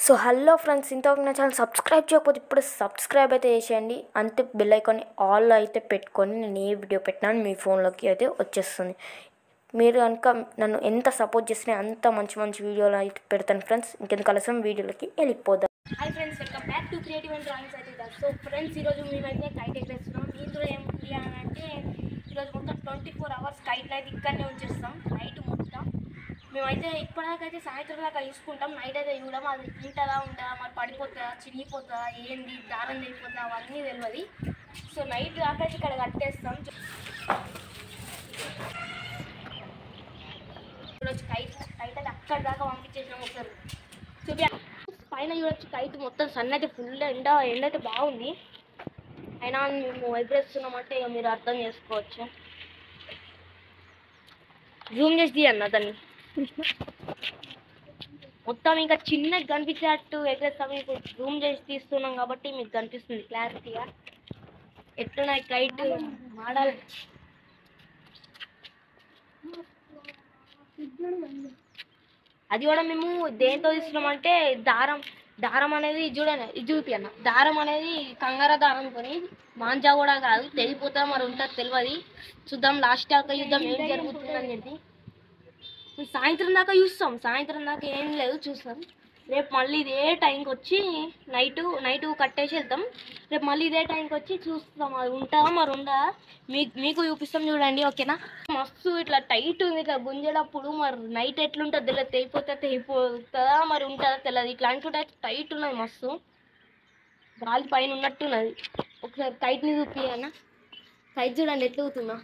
So hello friends, ఇంతవరకు నా channel subscribe చేయకపోతే ఇప్పుడు సబ్స్క్రైబ్ అయితే చేసేయండి. అంతే బెల్ ఐకాన్ ఆల్లో అయితే పెట్టుకొని నేను ఏ వీడియో పెట్టినా మీ ఫోన్లోకి అయితే వచ్చేస్తుంది. మీరు కనుక నన్ను ఎంత సపోర్ట్ చేసినా అంత మంచి మంచి వీడియోలు అయితే పెడతాను ఫ్రెండ్స్. ఇంకెందుకు ఆలస్యం వీడియోలకి వెళ్ళిపోదాం. Hi friends, welcome back to creative and drawings అయితే. సో ఫ్రెండ్స్, ఈరోజు మేమైతే కైట్ ఎగరేస్తున్నాం. ఇందులో ఏముంది అని అంటే ఈరోజు మొత్తం 24 hours కైట్లు అయితే ఇక్కడనే ఉంచేస్తాం. నైట్ మొత్తం మేమైతే ఇప్పటిదాకైతే సాయంత్రం దాకా చూసుకుంటాం. నైట్ అయితే చూడడం అది ఉంటుందా మరి పడిపోతుందా, చిరిగిపోతుందా, ఏంది దారం తెగిపోతుందా అవన్నీ తెలియదు. సో నైట్ దాకా అయితే ఇక్కడ కట్టేస్తాం. చూడొచ్చు కైట్ అయితే అక్కడ దాకా పంపించేసినాం. ఒకసారి చూపి పైన చూడొచ్చు కైట్ మొత్తం సన్ అయితే ఫుల్ ఎండ అయితే బాగుంది. అయినా మేము ఎగరేస్తున్నామంటే ఇక మీరు అర్థం చేసుకోవచ్చు. జూమ్ చేసి తీయన్న దాన్ని మొత్తం ఇంకా చిన్నగా కనిపించేటట్టు ఎగరేస్తాం. మీకు జూమ్ చేసి తీస్తున్నాం కాబట్టి మీకు కనిపిస్తుంది క్లారిటీగా ఎట్లున్నాయి కైట్ మోడల్. అది కూడా మేము దేంతో తీస్తున్నామంటే దారం అనేది చూడండి, ఇది చూపి అన్న. దారం అనేది కంగార దారంతో, మాంజా కూడా కాదు. తెగిపోతా మరి ఉంటుంది తెలియదు. చూద్దాం లాస్ట్ దాకా యుద్ధం ఏం జరుగుతుందని చెప్పి. సాయంత్రం దాకా చూస్తాం. సాయంత్రం దాకా ఏం లేదు చూస్తాం. రేపు మళ్ళీ ఇదే టైంకి వచ్చి నైట్ కట్టేసి వెళ్తాం. రేపు మళ్ళీ ఇదే టైంకి వచ్చి చూస్తాం అది ఉంటుందా మరి ఉండదా మీకు చూపిస్తాం చూడండి. ఓకేనా? మస్తు ఇట్లా టైట్ ఉంది. ఇట్లా గుంజేటప్పుడు మరి నైట్ ఎట్లుంటుంది తెలియదు. తెగిపోతుందా మరి ఉంటుందా తెలియదు. ఇట్లాంటి టైట్ ఉన్నది మస్తు. గాలి పైన ఉన్నట్టున్నది. ఒకసారి కైట్ని చూపియన్నా. కైట్ చూడండి ఎట్లా అవుతుందా.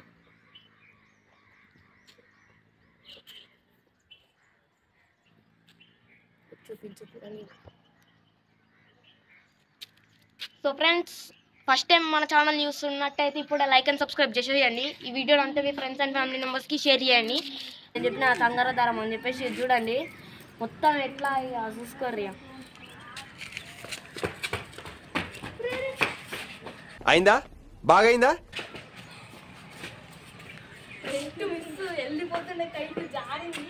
సో ఫ్రెండ్స్, ఫస్ట్ టైం మన ఛానల్ చూస్తున్నట్టయితే ఇప్పుడు లైక్ అండ్ సబ్స్క్రైబ్ చేసేయండి. ఈ వీడియోని అంతా మీ ఫ్రెండ్స్ అండ్ ఫ్యామిలీ మెంబర్స్కి షేర్ చేయండి. నేను చెప్పిన కంగార దారం అని చెప్పేసి చూడండి మొత్తం ఎట్లా చూసుకోర్రి. అయిందా? బాగైందా? వెళ్ళిపోతుండే కైట్ జారింది.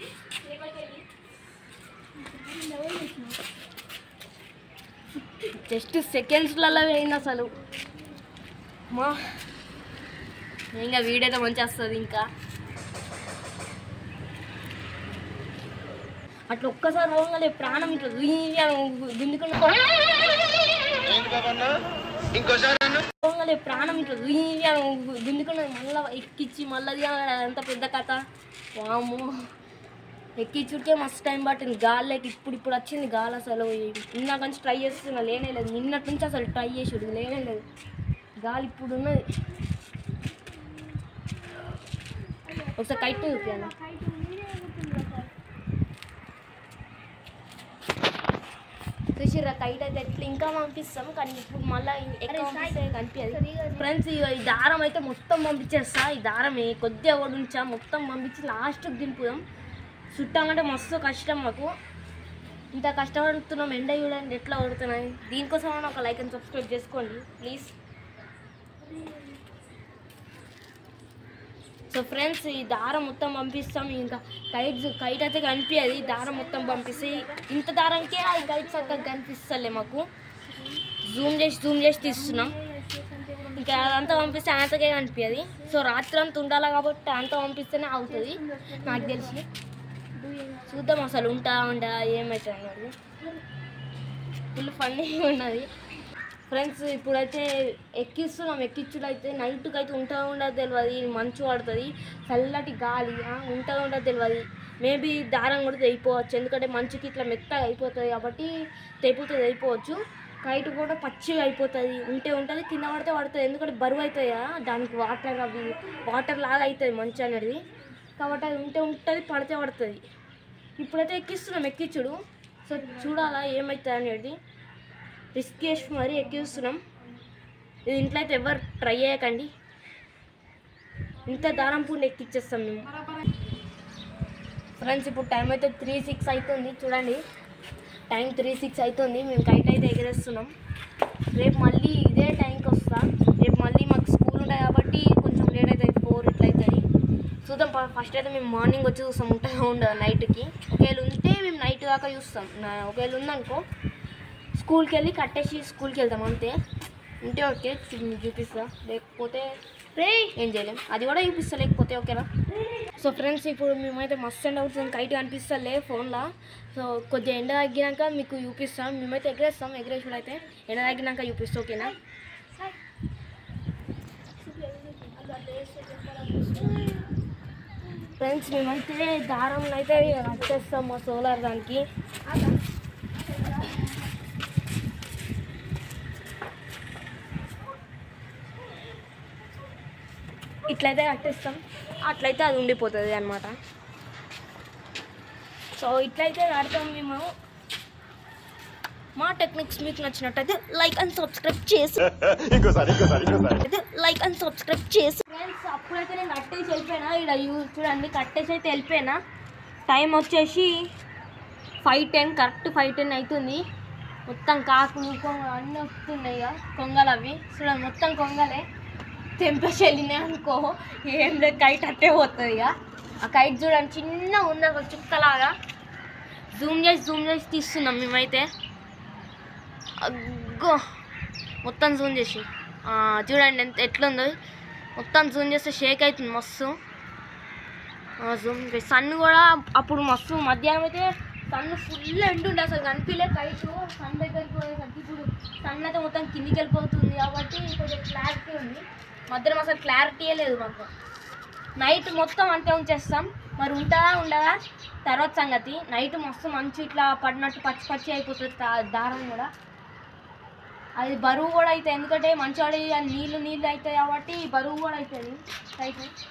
జస్ట్ సెకండ్స్లలో పోయింది అసలు. మా ఇంకా వీడియో అయితే మంచిగా వస్తుంది. ఇంకా అట్లా ఒక్కసారి పోగానే ప్రాణం ఇట్లా గుంజుకున్న ప్రాణం ఇట్లా గుంజుకున్నది. మళ్ళీ ఎక్కించి మళ్ళీ అంత పెద్ద కథ. వాము ఎక్కించుడికే మస్తు టైం పట్టింది. గాలికి ఇప్పుడు వచ్చింది గాలి. అసలు ఇందాక నుంచి ట్రై చేస్తున్నా, లేనే లేదు. నిన్నటి నుంచి అసలు ట్రై చేసాడు, లేనే లేదు. గాలి ఇప్పుడు ఉన్నది. ఒకసారి కైట్ చూపాను. చూసిర్రా కైట్ అయితే ఎట్లా ఇంకా పంపిస్తాం. కానీ ఇప్పుడు మళ్ళీ ఎక్కడ పంపిస్తే కనిపించదు ఫ్రెండ్స్. ఈ దారం అయితే మొత్తం పంపించేస్తా. ఈ దారం కొద్దిగా కూడా ఉంచా, మొత్తం పంపించి లాస్ట్కి దింపుదాం. చుట్టామంటే మస్తు కష్టం మాకు. ఇంత కష్టపడుతున్నాం. ఎండ చూడండి ఎట్లా పడుతున్నాయి. దీనికోసం ఒక లైక్ అండ్ సబ్స్క్రైబ్ చేసుకోండి ప్లీజ్. సో ఫ్రెండ్స్, ఈ దారం మొత్తం పంపిస్తాం. ఇంకా కైట్ అయితే కనిపించదు. ఈ దారం మొత్తం పంపిస్తే ఇంత దారంకే ఈ కైట్ చక్కగా కనిపిస్తలే మాకు. జూమ్ చేసి తీస్తున్నాం. ఇంకా అదంతా పంపిస్తే అంతకే కనిపించదు. సో రాత్రి అంతా ఉండాలి కాబట్టి అంత పంపిస్తేనే అవుతుంది నాకు తెలిసి. చూద్దాం అసలు ఉంటా ఏమవుతుంది అన్నది. ఫుల్ ఫన్నీగా ఉన్నది ఫ్రెండ్స్. ఇప్పుడైతే ఎక్కించుడు అయితే నైట్కి అయితే ఉండదు తెలియదు. మంచు పడుతుంది, చల్లటి గాలి ఉండదు తెలియదు. మేబీ దారం కూడా తెగిపోవచ్చు, ఎందుకంటే మంచుకి ఇట్లా మెత్తగా అయిపోతుంది కాబట్టి తెగిపోవచ్చు. కైట్ కూడా పచ్చిగా అయిపోతుంది. ఉంటుంది, కింద పడుతుంది. ఎందుకంటే బరువు అవుతాయి కదా, దానికి వాటర్ లాగా అవుతుంది మంచు అనేది. కాబట్టి అది ఉంటుంది, పడుతుంది. ఇప్పుడైతే ఎక్కించుడు. సో చూడాలా ఏమవుతుంది అనేది. రిస్క్ చేసి మరీ ఎక్కిస్తున్నాం. ఇది ఇంట్లో అయితే ఎవరు ట్రై చేయకండి. ఇంత దారం పూర్ణ ఎక్కిచ్చేస్తాం మేము ఫ్రెండ్స్. ఇప్పుడు టైం అయితే 3:06 అవుతుంది చూడండి. టైం 3:06 అవుతుంది. మేము కైట్ అయితే ఎగరేస్తున్నాం. రేపు మళ్ళీ ఇదే టైంకి వస్తా. రేపు మళ్ళీ మాకు స్కూల్ ఉంటాయి కాబట్టి కొంచెం లేట్ అవుతుంది, 4 ఇట్లా అవుతుంది. చూద్దాం. ఫస్ట్ అయితే మేము మార్నింగ్ వచ్చి చూస్తాం. ఉండదు నైట్కి. ఒకవేళ ఉంటే మేము నైట్ దాకా చూస్తాం. ఒకవేళ ఉందనుకో స్కూల్కి వెళ్ళి కట్టేసి స్కూల్కి వెళ్తాం అంతే. ఉంటే ఓకే చూపిస్తా, లేకపోతే ఏం చేయలేం, అది కూడా చూపిస్తా లేకపోతే ఓకేనా. సో ఫ్రెండ్స్ ఇప్పుడు మేమైతే మస్తు ఎండ అవుతుంది, కైట్ కనిపిస్తలే ఫోన్లో. సో కొద్దిగా ఎండ తగ్గినాక మీకు చూపిస్తాం. మేమైతే ఎగరేస్తాం, ఎగరేసుడు అయితే ఎండ తగ్గినాక చూపిస్తా ఓకేనా. ఫ్రెండ్స్ మేమైతే దారంలో అయితే వచ్చేస్తాం మా సోలార్ దానికి. ఇట్లయితే కట్టేస్తాం, అట్లయితే అది ఉండిపోతుంది అన్నమాట. సో ఇట్లయితే కడతాం మేము. మా టెక్నిక్స్ మీకు నచ్చినట్టయితే లైక్ అండ్ సబ్స్క్రైబ్ చేసి ఫ్రెండ్స్ అప్పుడైతే నేను కట్టేసి వెళ్ళిపోయినా. ఇక్కడ చూడండి కట్టేసి అయితే వెళ్ళిపోయినా. టైం వచ్చేసి 5:10, కరెక్ట్ 5:10 అవుతుంది. మొత్తం కాకులు అన్నీ వస్తున్నాయి ఇక, కొంగలు అవి చూడండి మొత్తం కొంగలే. తెంపేసి వెళ్ళినాయి అనుకో ఏం లేదు, కైట్ అట్టే పోతుంది ఇక. ఆ కైట్ చూడండి చిన్న ఉంది ఒక చుక్కలాగా. జూమ్ చేసి తీస్తున్నాం మేమైతే. అగ్గో మొత్తం జూమ్ చేసి చూడండి ఎట్లుందో, మొత్తం జూమ్ చేస్తే షేక్ అవుతుంది మస్తు. జూమ్ సన్ కూడా అప్పుడు మస్తు మధ్యాహ్నం అయితే సన్ ఫుల్ ఎండుండే, అసలు కనిపించలే కైట్. సన్ దగ్గరికి పోయేసరికి ఇప్పుడు సన్ అయితే మొత్తం కిందికి వెళ్ళిపోతుంది కాబట్టి కొంచెం క్లారిటీ ఉంది. మధ్యలో అసలు క్లారిటీయే లేదు మాకు. నైట్ మొత్తం అంతే ఉంచేస్తాం, మరి ఉంటుందా ఉండదా తర్వాత సంగతి. నైట్ మస్తు మంచు ఇట్లా పడినట్టు పచ్చి అయిపోతుంది దారం కూడా. అది బరువు కూడా అవుతుంది, ఎందుకంటే మంచి వాడి నీళ్ళు అవుతాయి కాబట్టి బరువు కూడా అవుతుంది నైట్.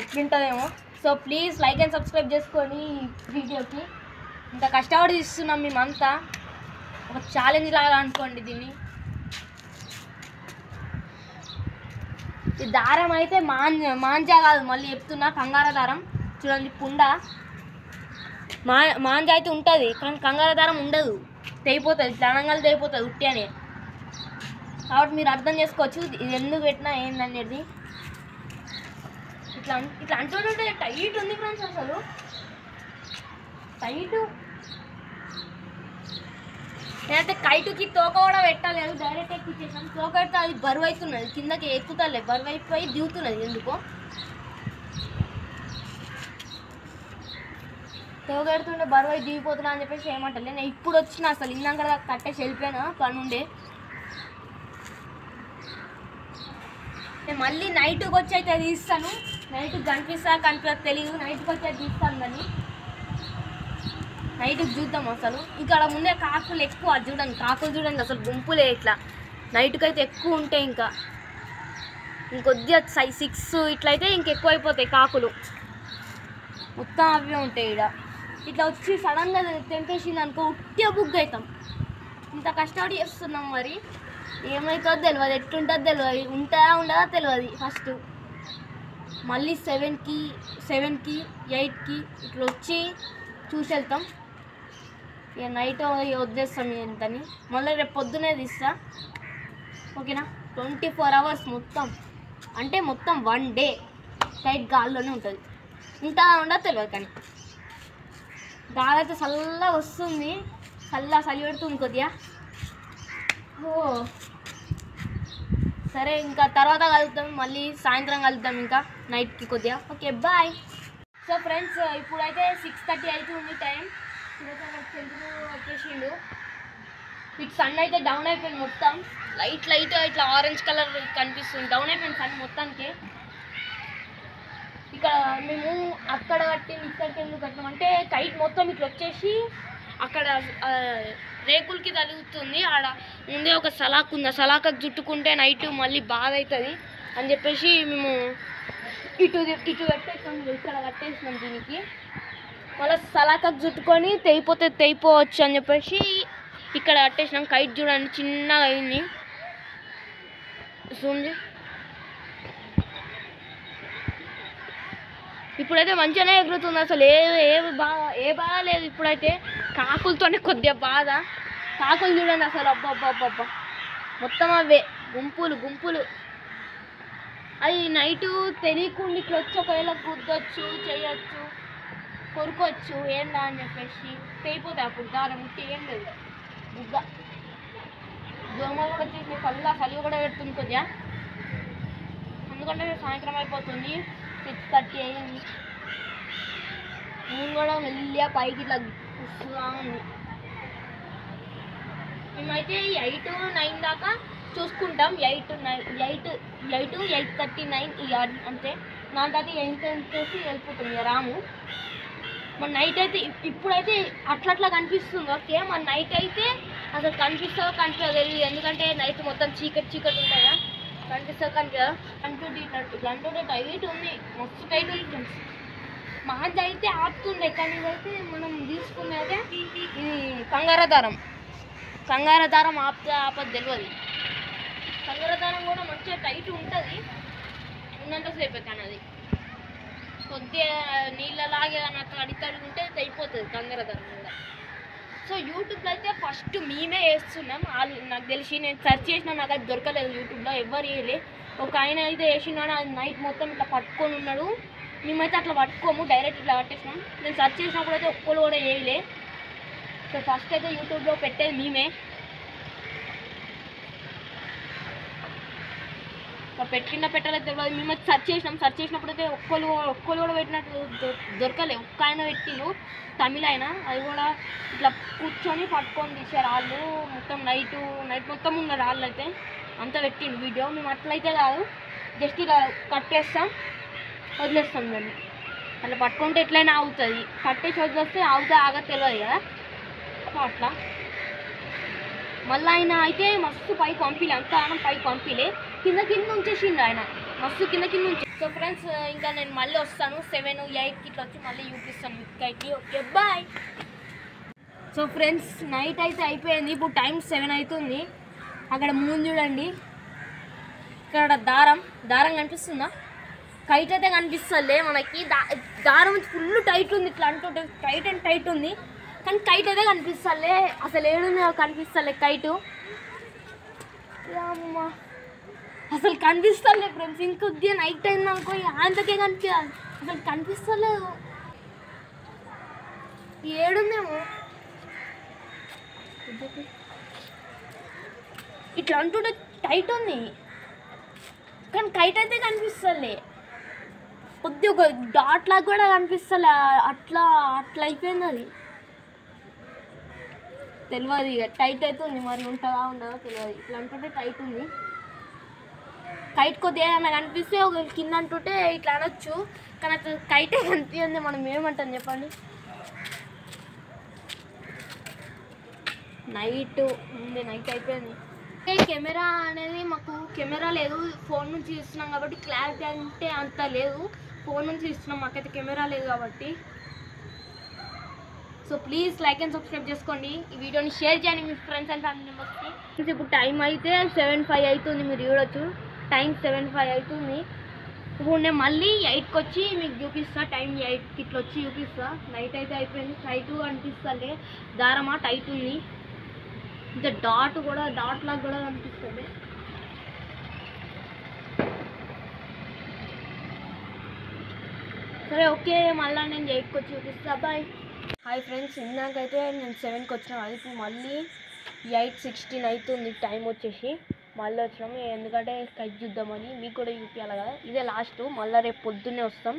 ఎట్లుంటుందేమో. So please like and subscribe చేసుకొని వీడియోకి. ఇంత కష్టపడి తీస్తున్నాం మేమంతా, ఒక ఛాలెంజ్ లాగా అనుకోండి దీన్ని. ఈ దారం అయితే మాంజా కాదు, మళ్ళీ చెప్తున్నా కంగార దారం. చూడండి పుండ మాంజా అయితే ఉంటుంది కానీ కంగార దారం ఉండదు, తెగిపోతుంది, ఇట్లా అనగానే తెగిపోతుంది ఉట్టి అని. కాబట్టి మీరు అర్థం చేసుకోవచ్చు ఇది ఎందుకు పెట్టినా ఏందనేది. ఇట్లా అంటుంటే టైట్ ఉంది ఫ్రెండ్స్, అసలు టైట్. నేనైతే కైటుకి తోక కూడా పెట్టలేదు, డైరెక్ట్ ఎక్కిచ్చేసాను. తోక పెడితే అది బరువు అవుతున్నది, కిందకి ఎక్కుతలే, బరువు అయిపోయి దిగుతున్నది. ఎందుకో తోక పెడుతుండే బరువు అయి దిగిపోతున్నా అని చెప్పేసి ఏమంటలే. నేను ఇప్పుడు వచ్చిన, అసలు ఇందాక కట్టేసి వెళ్ళిపోయినా పని ఉండే. నేను మళ్ళీ నైట్కి వచ్చి అయితే తీస్తాను. నైట్కి కనిపిస్తా తెలియదు, నైట్కి వచ్చి అయితే తీస్తాను. కానీ నైట్కి చూద్దాం. అసలు ఇక్కడ ముందే కాకులు ఎక్కువ, చూడండి కాకులు చూడండి అసలు గుంపులే ఇట్లా. నైట్కి అయితే ఎక్కువ ఉంటాయి, ఇంకా ఇంకొద్దిగా 6 ఇట్లయితే ఇంకెక్కువ అయిపోతాయి కాకులు, మొత్తం అవే ఉంటాయి. ఇక్కడ ఇట్లా వచ్చి సడన్గా తెంపేసింది అనుకో ఉట్టిగా బుక్ అవుతాం. ఇంత కష్టపడి చేస్తున్నాం, మరి ఏమవుతుందో తెలియదు, ఎట్లుంటుందో తెలియదు, ఉంటుందా ఉండదా తెలియదు. ఫస్ట్ మళ్ళీ 7కి 8కి ఇట్లా వచ్చి చూసి వెళ్తాం. ఇక నైట్ వదిలేస్తాం ఎంతని, మళ్ళీ రేపు పొద్దునే తీస్తా ఓకేనా. 24 అవర్స్ మొత్తం, అంటే మొత్తం 1 డే కైట్ గాల్లోనే ఉంటుంది. ఉంటుందా ఉండదు తెలియదు, కానీ గాలి అయితే చల్లగా వస్తుంది, చలి పెడుతుంది కొద్దిగా. సరే ఇంకా తర్వాత కలుద్దాం, మళ్ళీ సాయంత్రం కలుద్దాం ఇంకా నైట్కి కొద్దిగా. Okay bye. సో ఫ్రెండ్స్ ఇప్పుడైతే 6:30 అవుతుంది టైం. వచ్చేసిండు. ఇటు సన్ అయితే డౌన్ అయిపోయింది మొత్తం, లైట్ ఇట్లా ఆరెంజ్ కలర్ కనిపిస్తుంది. డౌన్ అయిపోయింది సన్ మొత్తానికి. ఇక్కడ మేము అక్కడ కట్టింది ఇక్కడికి ఎందుకు కట్టినాం అంటే కైట్ మొత్తం ఇట్లా వచ్చేసి అక్కడ రేకులకి తగులుతుంది. ఆడ ముందే ఒక సలాక్ ఉంది, ఆ సలాకకు చుట్టుకుంటే నైట్ మళ్ళీ బాధ అవుతుంది అని చెప్పేసి మేము ఇటు కట్టేస్తాం. ఇక్కడ కట్టేసినాం దీనికి. మళ్ళీ సలాకకు చుట్టుకొని తెగిపోవచ్చు అని చెప్పేసి ఇక్కడ కట్టేసినాం. కైట్ చూడండి చిన్నగా అయింది, చూడండి. ఇప్పుడైతే మంచిగానే ఎగురుతుంది, అసలు ఏ బాధ లేదు. ఇప్పుడైతే కాకులతోనే కొద్దిగా బాధ. కాకులు చూడండి అసలు అబ్బా మొత్తం అవే గుంపులు. అవి నైటు తెలియకుండా ఇట్లా వచ్చి ఒకవేళ గుద్దొచ్చు చేయొచ్చు. కొరుకోవచ్చు ఏందా అని చెప్పేసి తెగిపోతాయి అప్పుడు దారం ముట్టి ఏం లేదు బుగ్గ దోమలు కూడా వచ్చేసి చలి కూడా పెడుతుంది కొద్దిగా ఎందుకంటే సాయంత్రం అయిపోతుంది 6:30 అయ్యింది నేను కూడా మెల్లిగా పైకి ఇట్లా వస్తున్నా ఉంది మేమైతే 8-9 దాకా చూసుకుంటాం 8:39 అంతే నా తర్వాత 8 చేసి వెళ్ళిపోతుంది రాము మన నైట్ అయితే ఇప్పుడైతే అట్లా కనిపిస్తుంది ఓకే మన నైట్ అయితే అసలు కనిపిస్తుందో తెలియదు ఎందుకంటే నైట్ మొత్తం చీకటి ఉంటాయా కనిపిస్తుందో ఇట్లాంటి టైట్ ఉంది మస్తు టైట్ ఉంది ఫ్రెండ్స్ మాది అయితే ఆపుతుండే కానీ ఇదైతే మనం తీసుకునేదే ఇది కంగారదారం ఆపది తెలియదు కంగారదారం కూడా మంచిగా టైట్ ఉంటుంది ఉన్నంతసేపు కానీ అది కొద్దిగా నీళ్ళలాగే నాకు అడిగి ఉంటే అయిపోతుంది కంగారదారం కూడా సో యూట్యూబ్లో అయితే ఫస్ట్ మేమే వేస్తున్నాం నాకు తెలిసి నేను సెర్చ్ చేసినా నాకు అది దొరకలేదు యూట్యూబ్లో ఎవరు వేయలే ఒక ఆయన అయితే వేసినాడు అది నైట్ మొత్తం ఇట్లా పట్టుకొని ఉన్నాడు మేమైతే అట్లా పట్టుకోము డైరెక్ట్ ఇట్లా పట్టేసినాం నేను సెర్చ్ చేసినప్పుడు అయితే ఒక్కరు కూడా వేయలే సో ఫస్ట్ అయితే యూట్యూబ్లో పెట్టేది మేమే పెట్టలేదు తెలియదు మేము సెర్చ్ చేసినప్పుడు అయితే ఒక్కరు కూడా పెట్టినట్టు దొరకలే ఒక్క ఆయన పెట్టిను తమిళ ఆయన అది కూడా ఇట్లా కూర్చొని పట్టుకొని తీసారు వాళ్ళు మొత్తం నైట్ మొత్తం ఉన్న రాళ్ళు అయితే అంతా పెట్టిండు వీడియో మేము అట్లయితే కాదు జస్ట్ ఇలా కట్టేస్తాం వదిలేస్తాం దాన్ని అట్లా పట్టుకుంటే ఎట్లయినా ఆగుతుంది కట్టేసి వదిలేస్తే ఆగ తెలియదు కదా సో అట్లా మళ్ళీ ఆయన అయితే మస్తు పైకి పంపిలే అంత ఆయన పైకి పంపిలే కింద ఉంచేసిండు ఆయన మస్తు కింద ఉంచి సో ఫ్రెండ్స్ ఇంకా నేను మళ్ళీ వస్తాను 7-8 ఇట్లా వచ్చి మళ్ళీ చూపిస్తాను మీకు okay bye so friends night అయితే అయిపోయింది ఇప్పుడు టైం 7 అవుతుంది అక్కడ మూన్ చూడండి ఇక్కడ దారం కనిపిస్తుందా కైట్ అయితే కనిపిస్తుంది మనకి దారం ఫుల్ టైట్ ఉంది ఇట్లా అంటుంటే టైట్ ఉంది కానీ కైట్ అయితే కనిపిస్తలే అసలు ఏడుంది కనిపిస్తలే కైటు అమ్మ అసలు కనిపిస్తలే ఫ్రెండ్స్ ఇంకొద్దిగా నైట్ అయింది అనుకో అంతకే అసలు కనిపిస్తలేదు ఏడుందేమో ఇట్లా అంటుంటే టైట్ ఉంది కానీ కైట్ అయితే కనిపిస్తలే కొద్ది ఒక డాట్ లాగా కూడా కనిపిస్తలే అట్లా అయిపోయింది అది తెలియదు ఇక టైట్ అవుతుంది మరి ఉంటుందా ఉండదో తెలియదు ఇట్లా అంటుంటే టైట్ ఉంది కైట్ కొద్దిగా ఏమైనా కనిపిస్తే ఒక కింద అంటుంటే ఇట్లా అనొచ్చు కానీ అట్లా కైటే కనిపించింది మనం ఏమంటాం చెప్పండి నైట్ అయిపోయింది కెమెరా అనేది మాకు కెమెరా లేదు ఫోన్ నుంచి ఇస్తున్నాం కాబట్టి క్లారిటీ అంటే అంత లేదు ఫోన్ నుంచి ఇస్తున్నాం మాకైతే కెమెరా లేదు కాబట్టి so please like and subscribe చేసుకోండి ఈ వీడియోని షేర్ చేయండి మీ ఫ్రెండ్స్ అండ్ ఫ్యామిలీ మెంబర్స్కి ఇప్పుడు టైం అయితే 7:05 అవుతుంది మీరు చూడొచ్చు టైం 7:05 అవుతుంది ఇప్పుడు నేను మళ్ళీ 8కి వచ్చి మీకు చూపిస్తా టైం 8కి ఇట్లా వచ్చి చూపిస్తా నైట్ అయితే అయిపోయింది టైట్ అనిపిస్తుంది దారమా టైట్ ఉంది ఇంకా డాట్ లాగా కూడా కనిపిస్తుంది సరే ఓకే మళ్ళీ నేను 8కి వచ్చి చూపిస్తా బాయ్ హాయ్ ఫ్రెండ్స్ ఇందాకైతే నేను 7కి వచ్చినా అది ఇప్పుడు మళ్ళీ 8:16 అవుతుంది టైం వచ్చేసి మళ్ళీ వచ్చినాము ఎందుకంటే కైట్ చూద్దామని మీకు కూడా చూపించాలి కదా ఇదే లాస్ట్ మళ్ళీ రేపు పొద్దున్నే వస్తాం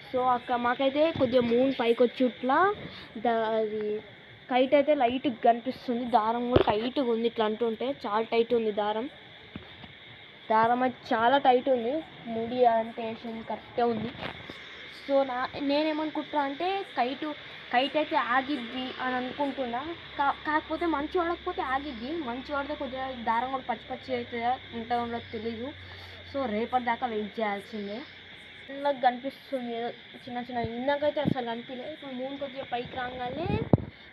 సో మాకైతే కొద్దిగా మూన్ పైకి వచ్చి ఇట్లా అది కైట్ అయితే లైట్గా కనిపిస్తుంది దారం కూడా టైట్గా ఉంది ఇట్లా అంటుంటే చాలా టైట్ ఉంది దారం అయితే చాలా టైట్ ఉంది ముడి అంటే వేసింది కరెక్టే ఉంది సో నేనేమనుకుంటున్నా అంటే కైట్ అయితే ఆగిద్ది అని అనుకుంటున్నా కాకపోతే మంచి వాడకపోతే ఆగిద్ది మంచి వాడితే కొద్దిగా దారం కూడా పచ్చి అవుతుందా ఉండదో తెలీదు సో రేపటి దాకా వెయిట్ చేయాల్సిందే నాకు కనిపిస్తుంది ఏదో చిన్న ఇందాకైతే అసలు కనిపించలేదు ఇప్పుడు మూన్ కొద్దిగా పైకి రాగానే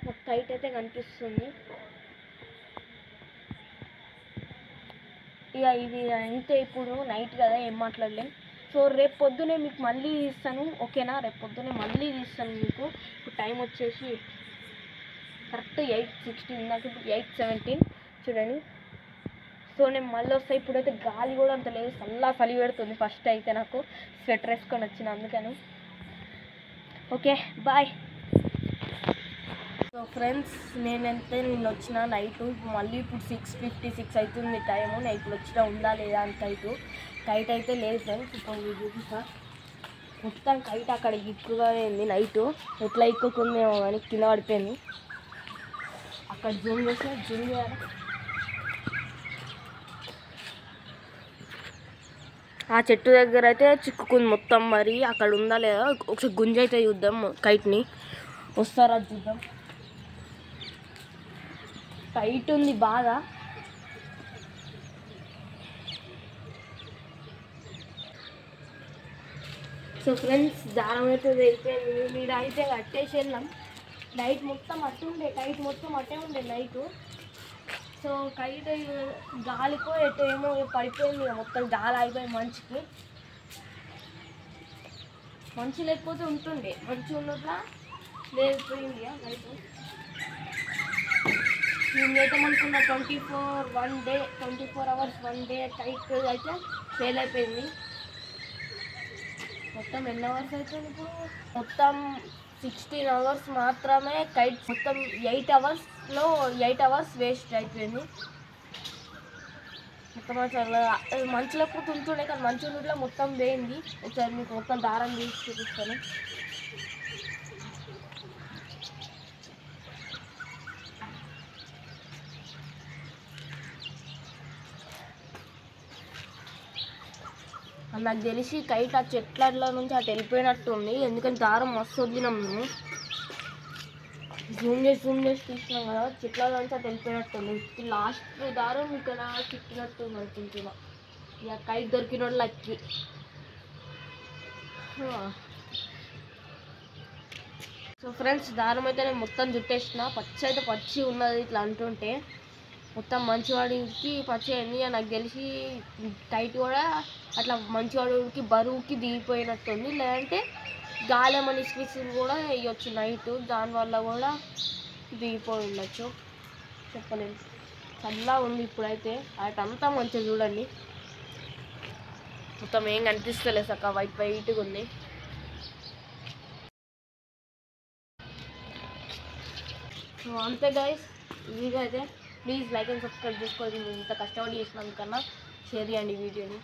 నాకు కైట్ అయితే కనిపిస్తుంది ఇక ఇది అంతే ఇప్పుడు నైట్ కదా ఏం మాట్లాడలేం సో రేపు పొద్దునే మీకు మళ్ళీ తీస్తాను ఓకేనా రేపు పొద్దునే మళ్ళీ తీస్తాను మీకు ఇప్పుడు టైం వచ్చేసి కరెక్ట్ 8:16 నాకు ఇప్పుడు 8:17 చూడండి సో నేను మళ్ళీ వస్తాయి ఇప్పుడైతే గాలి కూడా అంత లేదు చలి పెడుతుంది ఫస్ట్ అయితే నాకు స్వెటర్ వేసుకొని వచ్చిన అందుకని ఓకే బాయ్. సో ఫ్రెండ్స్, నిన్న వచ్చిన నైట్, మళ్ళీ ఇప్పుడు 6:56 అవుతుంది టైము. నేను ఇప్పుడు వచ్చిన ఉందా లేదా అని కైట్ అయితే లేదు ఫ్రెండ్స్. ఇప్పుడు మీరు చూపిస్తా, మొత్తం కైట్ అక్కడ ఎక్కువగా అయింది నైటు. ఎట్లా ఎక్కుకుందేమో కానీ కింద పడిపోయింది. అక్కడ జూమ్ చేయాలి. ఆ చెట్టు దగ్గర అయితే చిక్కుకుంది మొత్తం. మరి అక్కడ ఉందా లేదా ఒకసారి గుంజ అయితే చూద్దాం కైట్ని. వస్తారా చూద్దాం. టైట్ ఉంది బాగా. సో ఫ్రెండ్స్, దారం అయితే అయిపోయింది. మీరు అయితే కట్టేసి వెళ్ళాం. నైట్ మొత్తం అట్టుండే, కైట్ మొత్తం అట్టే ఉండే నైటు. సో కైట్ గాలికో ఎటో ఏమో పడిపోయింది. మొత్తం గాలి అయిపోయి మంచి లేకపోతే ఉంటుండే, మంచి ఉన్నట్లా లేకపోయింది నైట్. నేనైతే అనుకున్న 24 hours 1 day కైట్ అయితే ఫెయిల్ అయిపోయింది. మొత్తం ఎన్ని అవర్స్ అయిపోయింది ఇప్పుడు? మొత్తం 16 hours మాత్రమే కైట్. మొత్తం 8 hours వేస్ట్ అయిపోయింది. మొత్తం అసలు మంచి లేకపోతే ఉంటుండే, కానీ మంచి ఉన్నట్లో మొత్తం పోయింది. ఒకసారి మీకు మొత్తం దారం తీసి చూపిస్తాను. నాకు తెలిసి కైట్ ఆ చెట్ల నుంచి అటు వెళ్ళిపోయినట్టుంది. ఎందుకంటే దారం మస్తు వదిలినాం మేము. జూమ్ చేసి తీసినాం కదా, చెట్ల నుంచి అటు వెళ్ళిపోయినట్టుంది. లాస్ట్ దారం ఇక్కడ చిక్కినట్టుంది అనుకుంటున్నా. ఇక కైట్ దొరికిన వాళ్ళు లక్కీ. సో ఫ్రెండ్స్, దారం అయితే నేను మొత్తం చుట్టేసిన. పచ్చి ఉన్నది ఇట్లా అంటుంటే. మొత్తం మంచివాడికి పచ్చి అయింది. నాకు తెలిసి టైట్ కూడా అట్లా మంచివాడికి బరువుకి దిగిపోయినట్టుంది. లేదంటే గాలి ఏమని స్విచ్ కూడా వేయచ్చు నైట్, దానివల్ల కూడా దిగిపోయి ఉండొచ్చు, చెప్పలేము. చల్లగా ఉంది ఇప్పుడైతే. అటంతా మంచిగా చూడండి, మొత్తం ఏం కనిపిస్తలేదు, సక్క వైట్గా ఉంది. సో అంతే గైస్, వీడియో అయితే ప్లీజ్ లైక్ అండ్ సబ్స్క్రైబ్ చేసుకోండి. ఇంత కష్టపడి చేసినందుకన్నా షేర్ చేయండి వీడియోని.